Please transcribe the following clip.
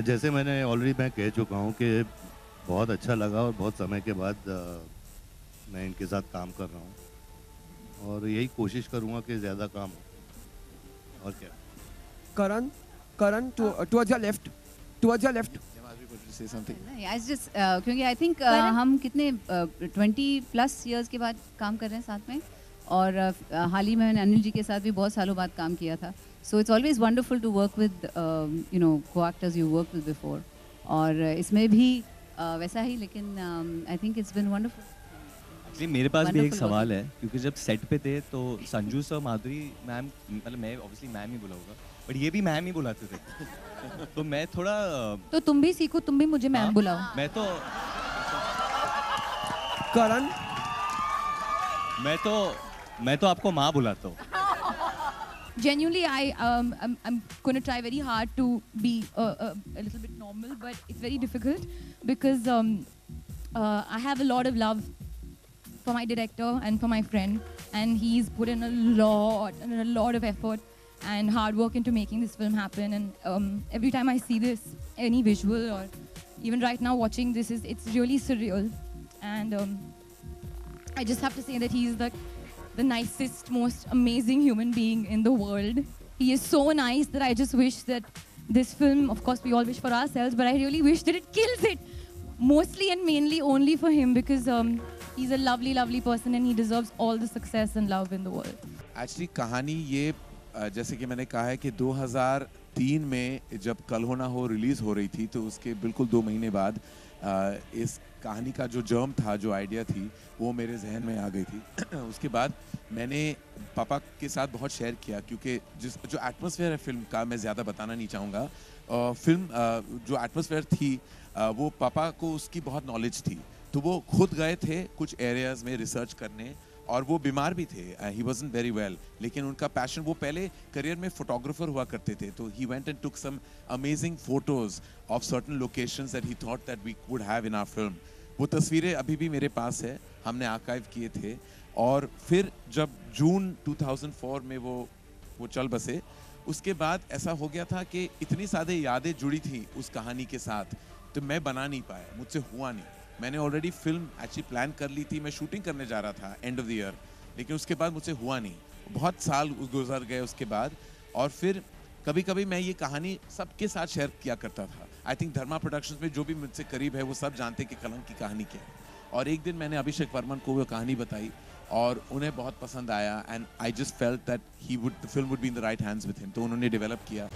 जैसे मैंने ऑलरेडी मैं कह चुका हूँ कि बहुत अच्छा लगा और बहुत समय के बाद मैं इनके साथ काम कर रहा हूँ और यही कोशिश करूँगा कि ज़्यादा काम हो और क्या। Karan, Karan, towards your left, towards your left. Say something. नहीं, I just क्योंकि आई थिंक हम कितने 20+ ईयर्स के बाद काम कर रहे हैं साथ में और हाल ही में मैंने अनिल जी के साथ भी बहुत सालों बाद काम किया था. So it's always wonderful to work with co actors you work with before और इसमें भी वैसा ही, लेकिन I think it's been wonderful. Actually मेरे पास भी एक Wonderful सवाल है, क्योंकि जब सेट पे थे तो संजू सर, माधुरी मैम, मतलब मैं ऑब्वियसली मैम ही बोला होगा, बट ये भी मैम ही बुलाते थे. तो मैं थोड़ा तो तुम भी सीखो, तुम भी मुझे मैम बुलाओ. Karan, मैं तो आपको माँ बुलाता हूँ. Genuinely, I'm going to try very hard to be a little bit normal, but it's very difficult because I have a lot of love for my director and for my friend, and he's put in a lot of effort and hard work into making this film happen. And every time I see this, any visual or even right now watching this, it's really surreal. And I just have to say that he's the nicest, most amazing human being in the world. He is so nice that I just wish that this film, of course we all wish for ourselves, but I really wish that it kills it. Mostly and mainly only for him, because he's a lovely, lovely person and he deserves all the success and love in the world. Actually कहानी ये जैसे कि मैंने कहा है कि 2003 में जब कल हो ना हो रिलीज हो रही थी, तो उसके बिल्कुल 2 महीने बाद इस कहानी का जो जर्म था, जो आइडिया थी, वो मेरे जहन में आ गई थी. उसके बाद मैंने पापा के साथ बहुत शेयर किया, क्योंकि जो एटमॉस्फेयर है फिल्म का, मैं ज़्यादा बताना नहीं चाहूँगा. फिल्म जो एटमॉस्फेयर थी वो पापा को उसकी बहुत नॉलेज थी, तो वो खुद गए थे कुछ एरियाज़ में रिसर्च करने, और वो बीमार भी थे. ही वाज़न्ट वेरी वेल, लेकिन उनका पैशन, वो पहले करियर में फोटोग्राफर हुआ करते थे, तो he went and took some amazing photos of certain locations that he thought that we would have in our film. वो तस्वीरें अभी भी मेरे पास है, हमने आर्काइव किए थे. और फिर जब जून 2004 में वो चल बसे, उसके बाद ऐसा हो गया था कि इतनी सारी यादें जुड़ी थी उस कहानी के साथ, तो मैं बना नहीं पाया, मुझसे हुआ नहीं. मैंने ऑलरेडी फिल्म एक्चुअली प्लान कर ली थी, मैं शूटिंग करने जा रहा था एंड ऑफ द ईयर, लेकिन उसके बाद मुझसे हुआ नहीं. बहुत साल गुजर गए उसके बाद, और फिर कभी कभी मैं ये कहानी सबके साथ शेयर किया करता था. आई थिंक धर्मा प्रोडक्शंस में जो भी मुझसे करीब है वो सब जानते कि कलंक की कहानी क्या है. और एक दिन मैंने अभिषेक वर्मन को वो कहानी बताई और उन्हें बहुत पसंद आया, and I just felt that the film would be in the right hands with him, तो उन्होंने डेवलप किया.